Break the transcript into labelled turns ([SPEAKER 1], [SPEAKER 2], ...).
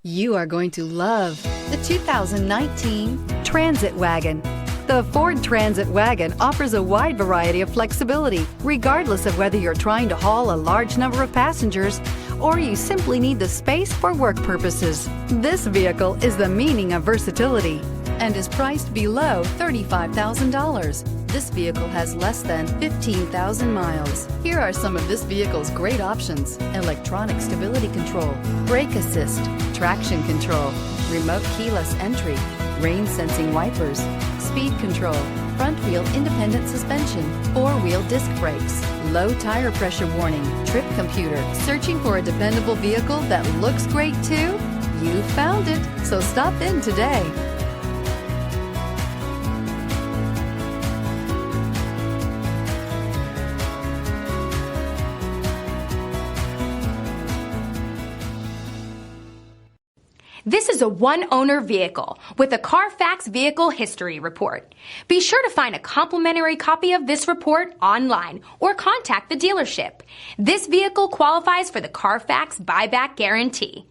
[SPEAKER 1] You are going to love the 2019 Transit Wagon. The Ford Transit Wagon offers a wide variety of flexibility, regardless of whether you're trying to haul a large number of passengers or you simply need the space for work purposes. This vehicle is the meaning of versatility and is priced below $35,000. This vehicle has less than 15,000 miles. Here are some of this vehicle's great options: electronic stability control, brake assist, traction control, remote keyless entry, rain sensing wipers, speed control, front wheel independent suspension, four-wheel disc brakes, low tire pressure warning, trip computer. Searching for a dependable vehicle that looks great too? You found it, so stop in today.
[SPEAKER 2] This is a one-owner vehicle with a Carfax Vehicle History Report. Be sure to find a complimentary copy of this report online or contact the dealership. This vehicle qualifies for the Carfax Buyback Guarantee.